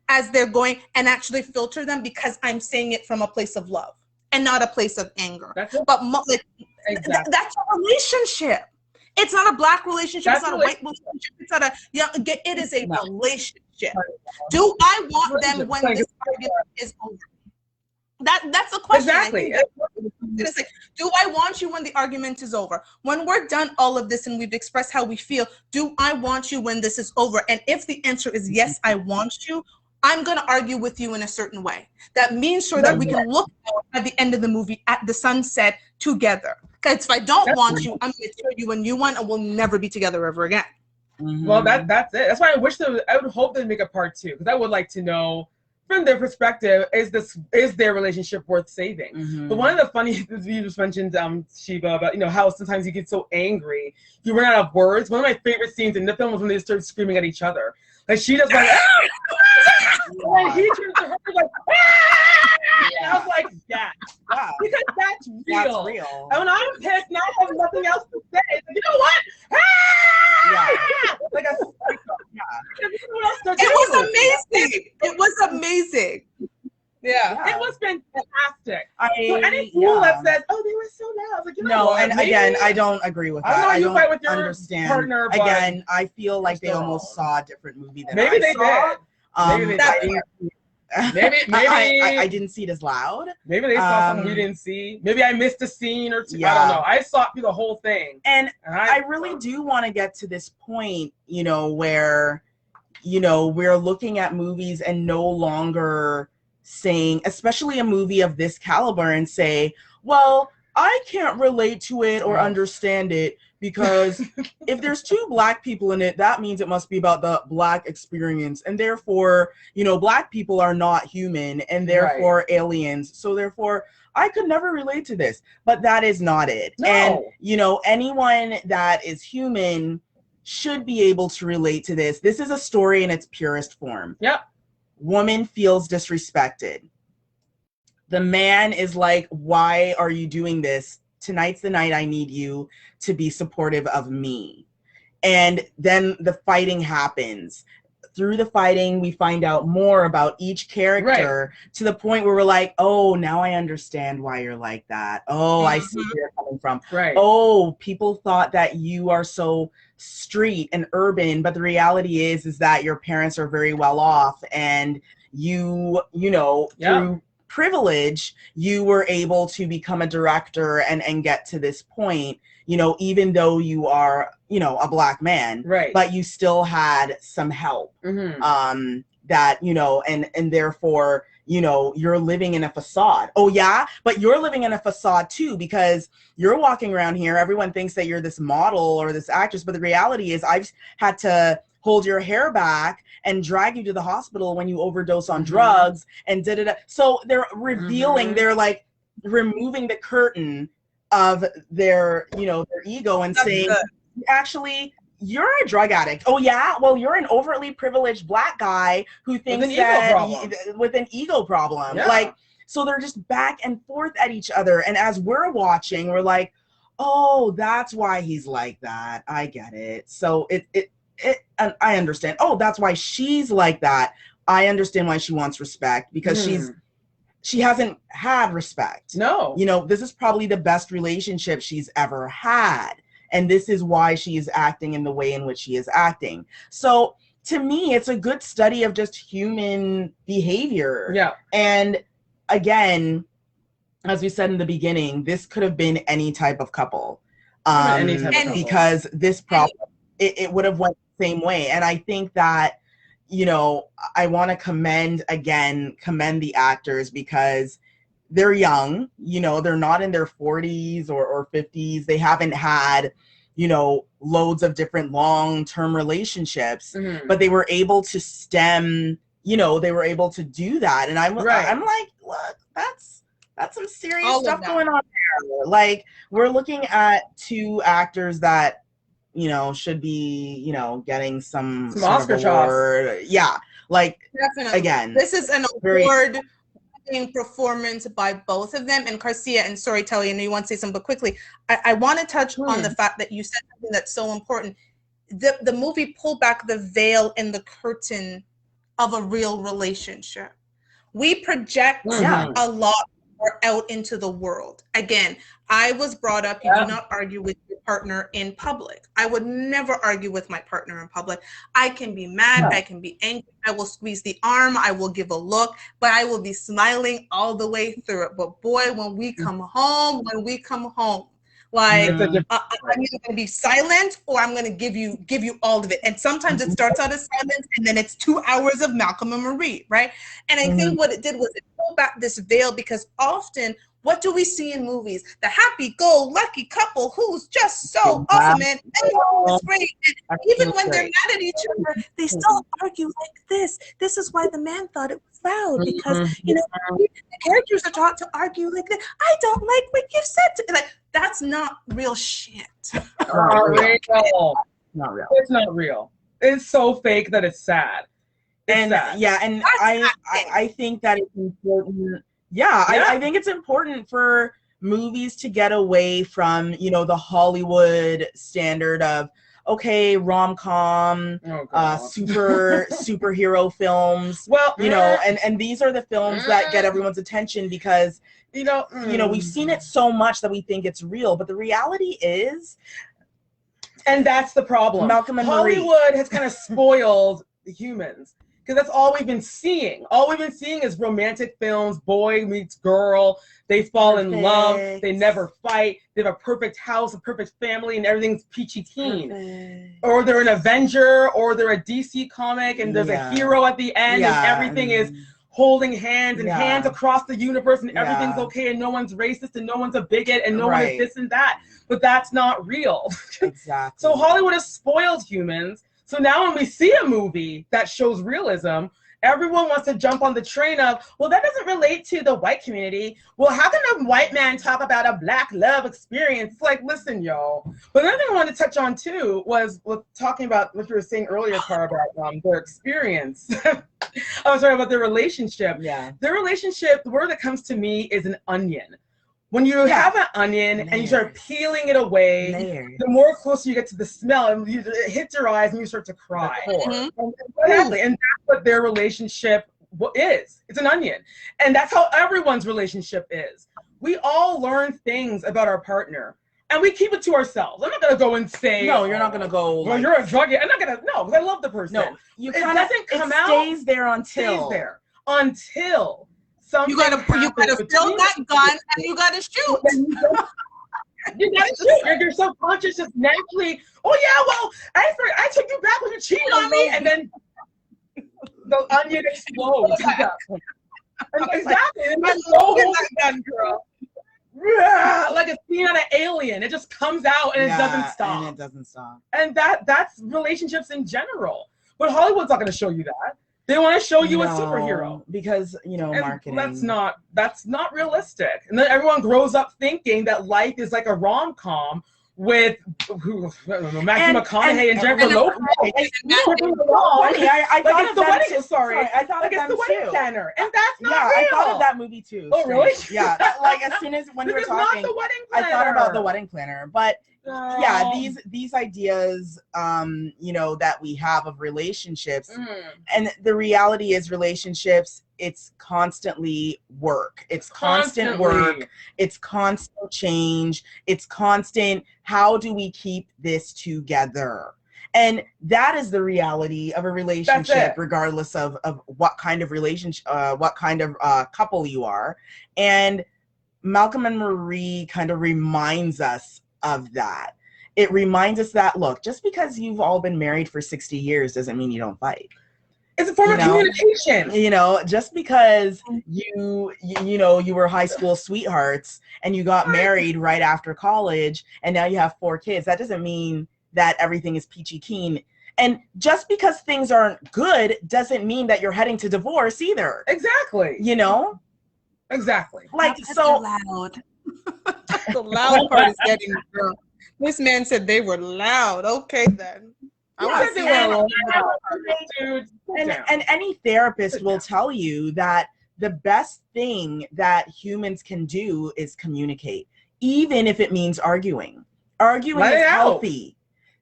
as they're going and actually filter them because I'm saying it from a place of love. and not a place of anger. That's it. But Exactly. that's a relationship. It's not a Black relationship. That's it's not a white relationship. It's not a it is a No. relationship. Do I want them when this argument is over? That's the question. Exactly. Do I want you when the argument is over? When we're done all of this and we've expressed how we feel, do I want you when this is over? And if the answer is yes, I want you, I'm going to argue with you in a certain way. That means so that we can look at the end of the movie at the sunset together. Because if I don't want you, I'm going to tell you a new one and we'll never be together ever again. Well, that's it. That's why I would hope they make a part 2, because I would like to know from their perspective, is their relationship worth saving? But one of the funny things you just mentioned, Shiva, about how sometimes you get so angry, you run out of words. One of my favorite scenes in the film was when they started screaming at each other. Like she just like, and he turns to her like, and I was like, yeah, because that's real. That's real. And when I'm pissed, now I have nothing else to say. It's like, you know what? Like a it was amazing. It was amazing. Yeah. It was fantastic. So any fool that says, "Oh, they were so loud," I was like, you know no, what? and Maybe- again, I don't agree with that. I know you don't fight with your understand. partner, but Again, I feel like they still- almost saw a different movie than maybe I they saw. did. Maybe they I did. didn't- Maybe I didn't see it as loud. Maybe they saw something we didn't see. Maybe I missed a scene or two. I don't know. I saw through the whole thing. And I really do want to get to this point, where, we're looking at movies and no longer saying, especially a movie of this caliber, and say, well, I can't relate to it or understand it because if there's 2 Black people in it, that means it must be about the Black experience. And therefore, Black people are not human and therefore aliens. So therefore, I could never relate to this. But that is not it. No. And, anyone that is human should be able to relate to this. This is a story in its purest form. Yep. Woman feels disrespected. The man is like, why are you doing this? Tonight's the night I need you to be supportive of me. And then the fighting happens. Through the fighting, we find out more about each character to the point where we're like, oh, now I understand why you're like that. Oh, I see where you're coming from. Right. Oh, people thought that you are so street and urban, but the reality is that your parents are very well off, and you through privilege, you were able to become a director and get to this point, even though you are, a Black man, Right. but you still had some help, that, and therefore, you're living in a facade. Oh yeah, but you're living in a facade too, because you're walking around here, everyone thinks that you're this model or this actress, but the reality is I've had to hold your hair back and drag you to the hospital when you overdose on drugs and da-da-da. So they're revealing, they're like removing the curtain of their, their ego and saying, actually, you're a drug addict. Oh yeah? Well, you're an overtly privileged Black guy who thinks with an ego problem. Yeah. Like, so they're just back and forth at each other. And as we're watching, we're like, oh, that's why he's like that. I get it. So and I understand. Oh, that's why she's like that. I understand why she wants respect, because she hasn't had respect. No. This is probably the best relationship she's ever had. And this is why she is acting in the way in which she is acting. So to me, it's a good study of just human behavior. Yeah. And again, as we said in the beginning, this could have been any type of couple. Any type of couple. Because this problem, it would have went the same way. And I think that, I want to commend the actors, because they're young, they're not in their 40s or 50s. They haven't had, loads of different long-term relationships, but they were able to stem, they were able to do that. And I'm like, look, that's some serious stuff going on there. Like, we're looking at 2 actors that, should be, getting some Oscar award. Yeah. Like, definitely. Again, this is an award performance by both of them. And Karcia, and sorry, Telly, I know you want to say something, but quickly, I want to touch on the fact that you said something that's so important. The movie pulled back the veil and the curtain of a real relationship. We project a lot or out into the world. Again, I was brought up, you do not argue with your partner in public. I would never argue with my partner in public. I can be mad, I can be angry, I will squeeze the arm, I will give a look, but I will be smiling all the way through it. But boy, when we come home, like I'm either going to be silent or I'm going to give you all of it. And sometimes it starts out as silence and then it's 2 hours of Malcolm and Marie, right? And I think what it did was it pulled back this veil, because often what do we see in movies? The happy-go-lucky couple who's just so awesome and it's great. And even when they're mad at each other, they still argue like this. This is why the man thought it was loud, because the characters are taught to argue like this. I don't like what you said to me. Like, that's not real shit. Not real. Not real. It's not real. It's so fake that it's sad. And I think that it's important. I think it's important for movies to get away from, the Hollywood standard of, okay, rom-com, superhero films. Well, and these are the films that get everyone's attention because, we've seen it so much that we think it's real. But the reality is, and that's the problem. Malcolm and Hollywood has kind of spoiled the humans. Because that's all we've been seeing. All we've been seeing is romantic films, boy meets girl, they fall in love, they never fight, they have a perfect house, a perfect family, and everything's peachy keen. Or they're an Avenger, or they're a DC comic, and there's a hero at the end, and everything is holding hands and hands across the universe, and everything's okay, and no one's racist, and no one's a bigot, and no one is this and that. But that's not real. Exactly. So Hollywood has spoiled humans. So now when we see a movie that shows realism, everyone wants to jump on the train of, well, that doesn't relate to the white community. Well, how can a white man talk about a black love experience? It's like, listen, y'all. But another thing I wanted to touch on, too, was talking about what you were saying earlier, Cara, about their experience. I was talking about their relationship. Yeah. Their relationship, the word that comes to me is an onion. When you have an onion and you start peeling it away, the more closer you get to the smell, and it hits your eyes and you start to cry. Exactly. And that's what their relationship is. It's an onion. And that's how everyone's relationship is. We all learn things about our partner. And we keep it to ourselves. I'm not going to go and say, no, you're not going to go, well, you're a druggie. I'm not going to, no, because I love the person. No, it doesn't come out. It stays there until. You gotta fill that gun and you gotta shoot. You gotta shoot. Your subconscious just naturally, oh yeah, well, I took you back when you cheated on me, and then the onion explodes. Exactly. And that's that gun, girl. Like a scene on an Alien. It just comes out and it doesn't stop. And it doesn't stop. And that's relationships in general. But Hollywood's not gonna show you that. They want to show you a superhero because marketing. That's not realistic. And then everyone grows up thinking that life is like a rom-com with Matthew McConaughey and Jennifer Lopez. I thought of that too. I thought like it's the Wedding Planner, and that's not real. I thought of that movie too. Oh, really? Yeah. Like as soon as when we were talking, I thought about The Wedding Planner, but. Yeah, these ideas, that we have of relationships, and the reality is relationships, it's constantly work. It's constant work. It's constant change. It's constant, how do we keep this together? And that is the reality of a relationship, regardless of what kind of relationship, what kind of couple you are. And Malcolm and Marie kind of reminds us of that. It reminds us that, look, just because you've all been married for 60 years doesn't mean you don't fight. It's a form of communication. Just because you were high school sweethearts and you got married right after college and now you have 4 kids, that doesn't mean that everything is peachy keen. And just because things aren't good doesn't mean that you're heading to divorce either. Exactly. Exactly. Like, so loud. The loud part is getting the girl. This man said they were loud. Okay, then. And any therapist will tell you that the best thing that humans can do is communicate, even if it means arguing. Arguing is healthy.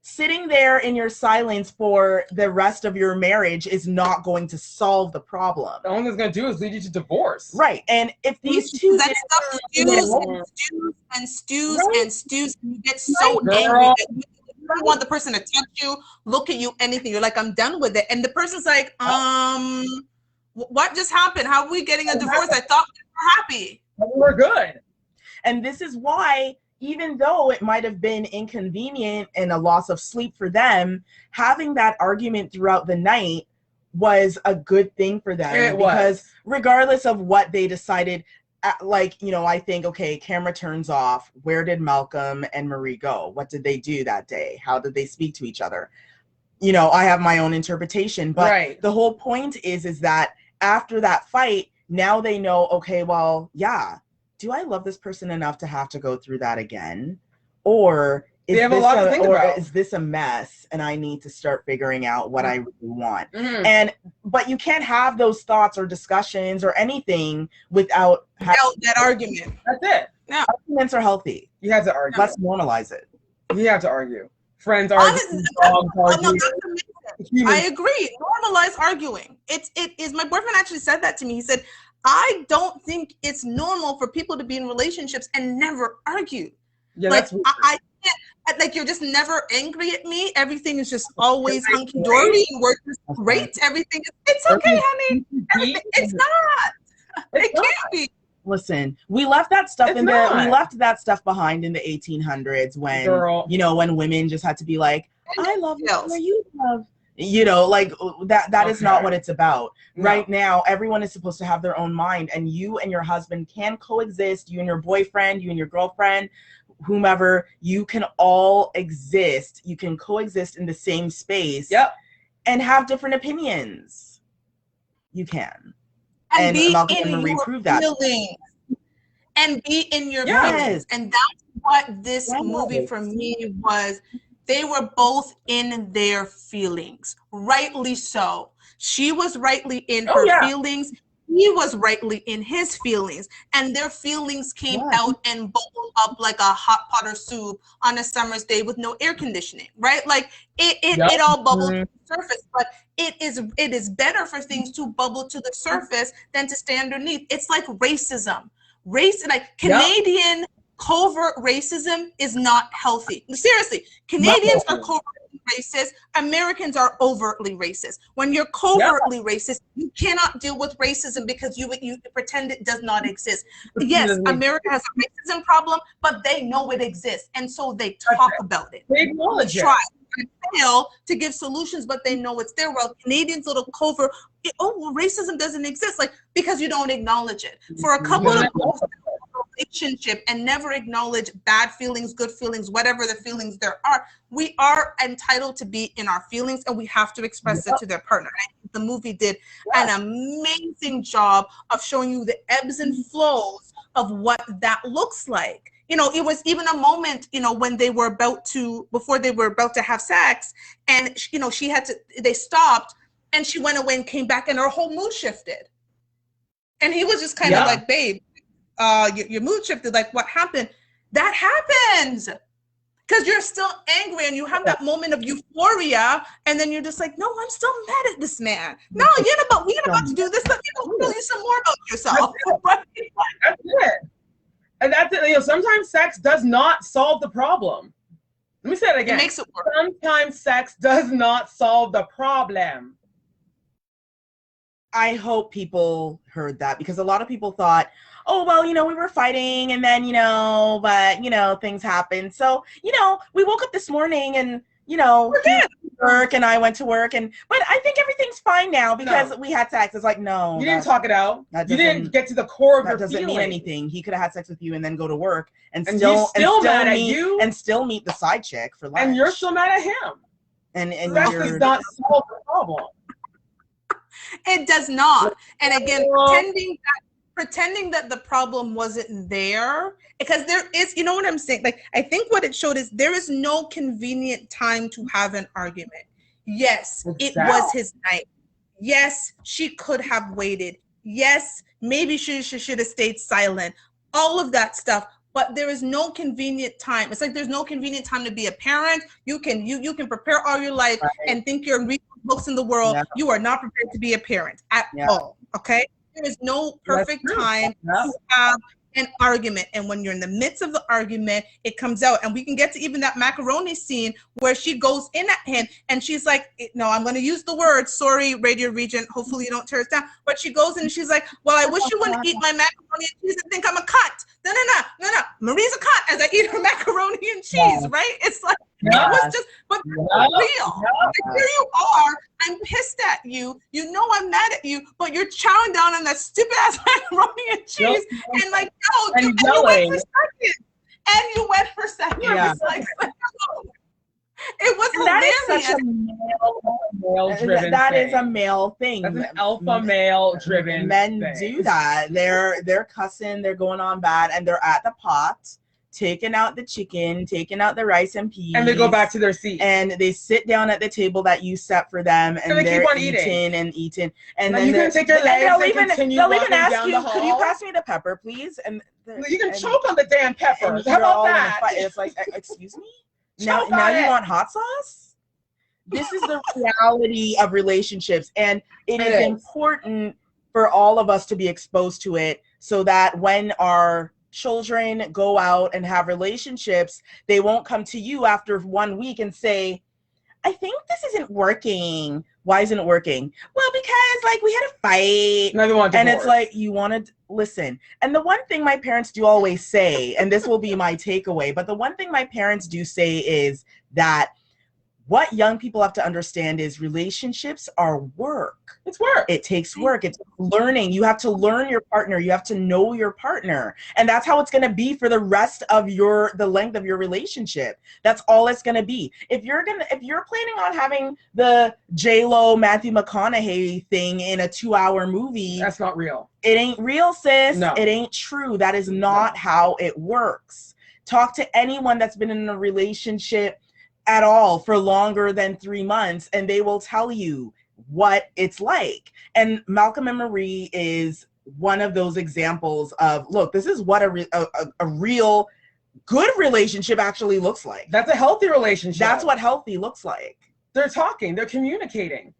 sitting there in your silence for the rest of your marriage is not going to solve the problem. The only thing it's going to do is lead you to divorce. Right. And if these two that stuff stews and stews and stews, and you get so angry that you don't want the person to touch you, look at you, anything. You're like, I'm done with it. And the person's like, what just happened? How are we getting a divorce? I thought we were happy. We're good. And this is why, even though it might have been inconvenient and a loss of sleep for them, having that argument throughout the night was a good thing for them. Because regardless of what they decided, like, you know, I think, okay, camera turns off. Where did Malcolm and Marie go? What did they do that day? How did they speak to each other? You know, I have my own interpretation. But the whole point is that after that fight, now they know, okay, well, yeah, do I love this person enough to have to go through that again? Or is this a mess and I need to start figuring out what I really want? But you can't have those thoughts or discussions or anything without that argument. That's it. Yeah. Arguments are healthy. You have to argue. Let's normalize it. You have to argue. Friends argue. Dogs argue. I agree. Normalize arguing. It is. My boyfriend actually said that to me. He said, I don't think it's normal for people to be in relationships and never argue. Yeah, like I can't, like, you're just never angry at me. Everything is just always hunky dory and we're just great. Everything is, it's okay, honey. It's not. It can't be. Listen, we left that stuff behind in the 1800s when you know, when women just had to be like, I love you where you love. You know, like that is not what it's about. No. Right now, everyone is supposed to have their own mind, and you and your husband can coexist. You and your boyfriend, you and your girlfriend, whomever, you can all exist. You can coexist in the same space. And have different opinions. You can. And Malcolm and Marie proved that. And be in your feelings. And that's what this movie for me was. They were both in their feelings, rightly so. She was rightly in her feelings. He was rightly in his feelings. And their feelings came out and bubbled up like a hot pot of soup on a summer's day with no air conditioning, right? Like it all bubbled to the surface. But it is better for things to bubble to the surface than to stay underneath. It's like racism. Canadian covert racism is not healthy. Seriously, Canadians are covertly racist. Americans are overtly racist. When you're covertly racist, you cannot deal with racism because you pretend it does not exist. Yes, America has a racism problem, but they know it exists, and so they talk about it. They acknowledge it. Fail to give solutions, but they know it's there. Well, Canadians little covert, racism doesn't exist, like, because you don't acknowledge it. For a couple of relationship and never acknowledge bad feelings, good feelings, whatever the feelings there are, we are entitled to be in our feelings and we have to express it to their partner. I think the movie did an amazing job of showing you the ebbs and flows of what that looks like. You know, it was even a moment, you know, when before they were about to have sex, and, you know, they stopped and she went away and came back and her whole mood shifted. And he was just kind of like, babe, your mood shifted. Like, what happened? That happens because you're still angry and you have that moment of euphoria, and then you're just like, no, I'm still mad at this man. No, we're about to do this. Let me tell you some more about yourself. That's it. And that's it. You know, sometimes sex does not solve the problem. Let me say it again. It makes it work. Sometimes sex does not solve the problem. I hope people heard that, because a lot of people thought, oh, well, you know, we were fighting and then, you know, but, you know, things happened. So, you know, we woke up this morning and, you know, he went to work and I went to work, but I think everything's fine now because we had sex. It's like, no. You didn't talk it out. You didn't get to the core of your feelings. That doesn't mean anything. He could have had sex with you and then go to work and he's still mad at you and still meet the side chick for lunch. And you're still mad at him. And that does not solve the problem. It does not. And again, pretending that the problem wasn't there, because there is, you know what I'm saying? Like, I think what it showed is there is no convenient time to have an argument. Yes, it was his night. Yes, she could have waited. Yes, maybe she should have stayed silent. All of that stuff. but there is no convenient time. It's like there's no convenient time to be a parent. You can prepare all your life and think you're reading books in the world. Yeah. You are not prepared to be a parent at Yeah. all. Okay, there is no perfect time to have an argument, and when you're in the midst of the argument, it comes out. And we can get to even that macaroni scene where she goes in at him and she's like, no, I'm going to use the word, sorry, Radio Regent, hopefully you don't tear us down, but she goes in and she's like, well, I wish you wouldn't eat my macaroni and cheese and think I'm a cunt. No, Marie's a cunt as I eat her macaroni and cheese, right? It's like, it was just, but real. Like, here you are, I'm pissed at you, you know I'm mad at you, but you're chowing down on that stupid ass macaroni and cheese, and like, no, and you went for second. And you went for second. Yeah. It's like, it was That hilarious. is such a male-driven That thing. is a male thing. That's an alpha male-driven Men thing. do that. They're cussing, they're going on bad, and they're at the pot, taking out the chicken, taking out the rice and peas. And they go back to their seat. And they sit down at the table that you set for them, and they they're keep on eating and eating. And Now then you can take your legs they'll and even continue they'll walking even ask down you, the could you hall. pass me the pepper, please? And You can and- choke on the damn pepper. and How you're about all in a that? fight. It's like, excuse me? Choke Now on you it. want hot sauce? This is the reality of relationships, and it is important for all of us to be exposed to it, so that when our children go out and have relationships, they won't come to you after 1 week and say, I think this isn't working. Why isn't it working? Well, because like we had a fight. Now they want And it's divorce. like, you want to listen. And the one thing my parents do always say, and this will be my takeaway, but the one thing my parents do say is that what young people have to understand is relationships are work. It's work. It takes work. It's learning. You have to learn your partner. You have to know your partner. And that's how it's going to be for the rest of the length of your relationship. That's all it's going to be. If you're planning on having the J-Lo Matthew McConaughey thing in a 2-hour movie, That's not real. it ain't real, sis. No. It ain't true. That is not how it works. Talk to anyone that's been in a relationship at all for longer than 3 months, and they will tell you what it's like. And Malcolm and Marie is one of those examples of, look, this is what a real good relationship actually looks like. That's a healthy relationship. That's what healthy looks like. They're talking. They're communicating.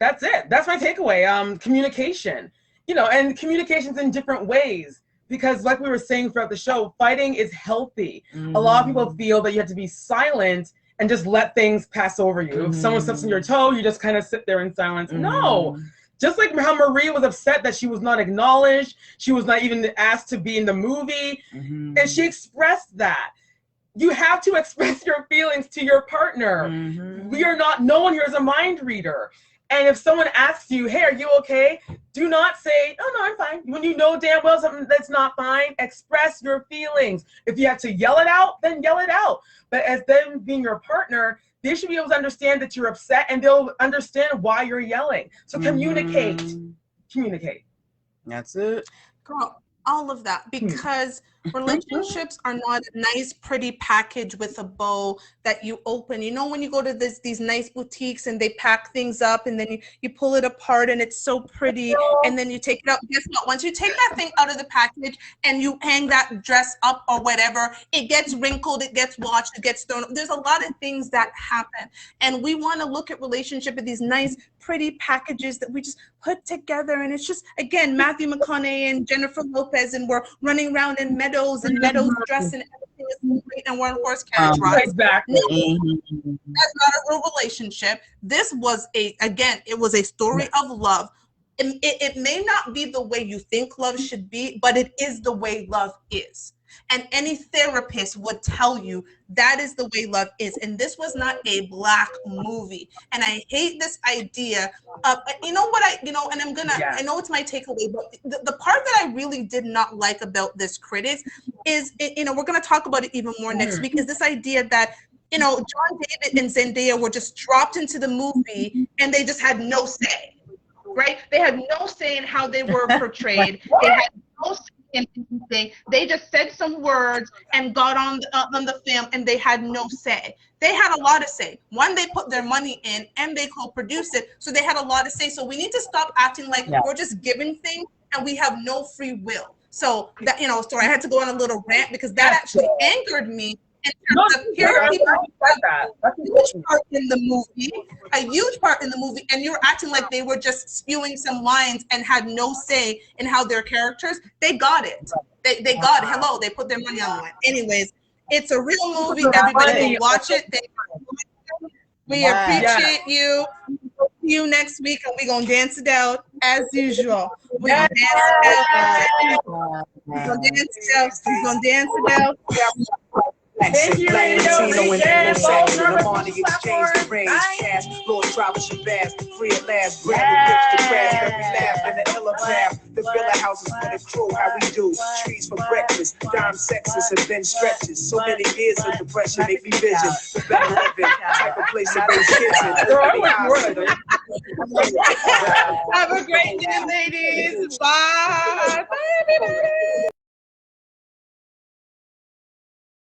That's it. That's my takeaway. Communication. And communication's in different ways. Because like we were saying throughout the show, fighting is healthy. A lot of people feel that you have to be silent and just let things pass over you. If someone steps on your toe, you just kind of sit there in silence. No. Just like how Marie was upset that she was not acknowledged, she was not even asked to be in the movie, and she expressed that. You have to express your feelings to your partner. No one here is a mind reader. And if someone asks you, hey, are you okay? Do not say, oh, no, I'm fine. When you know damn well something that's not fine, express your feelings. If you have to yell it out, then yell it out. But as them being your partner, they should be able to understand that you're upset, and they'll understand why you're yelling. So communicate. Communicate. That's it. Girl, all of that, because relationships are not a nice, pretty package with a bow that you open. When you go to these nice boutiques and they pack things up, and then you pull it apart and it's so pretty, and then you take it out. Guess what? Once you take that thing out of the package and you hang that dress up or whatever, it gets wrinkled, it gets washed, it gets thrown. There's a lot of things that happen. And we want to look at relationship in these nice, pretty packages that we just put together. And it's just, again, Matthew McConaughey and Jennifer Lopez, and we're running around in Meadows dress, and everything is great, and we're on horse carriage rides. Exactly. That's not a real relationship. This was it was a story of love. It may not be the way you think love should be, but it is the way love is. And any therapist would tell you that is the way love is. And this was not a Black movie. And I hate this idea of, and I know it's my takeaway, but the part that I really did not like about this critics is, we're going to talk about it even more next week, is this idea that, John David and Zendaya were just dropped into the movie and they just had no say, right? They had no say in how they were portrayed. They had no say in anything. They just said some words and got on the film, and they had no say. They had a lot to say. One, they put their money in and they co-produced it, so they had a lot to say. So we need to stop acting like we're just given things and we have no free will. So that, you know, so I had to go on a little rant because that actually angered me. In terms of here are people who have a huge part in the movie, and you're acting like they were just spewing some lines and had no say in how their characters. They got it. They got it. Hello, they put their money on the line. Anyways, it's a real movie. Everybody go watch it. We appreciate you. See you next week, and we're gonna dance it out as usual. We're gonna dance it out. We're gonna dance it out. We're gonna dance it out. Thank you, Black Radio Latino and Nation. Anglo-Saxon, Both the numbers money on the exchange, the platform. range, Bye. cash, Lord Travel Shabazz, free at last, bring the rich to crash, every laugh in the epitaph, the villa houses for the crew, how we do, trees for breakfast, dime sexes and then stretches, so many years of depression, make me vision, the better living, type of place to raise kids in, Girl, I wish you were. Have a great day, ladies. Bye.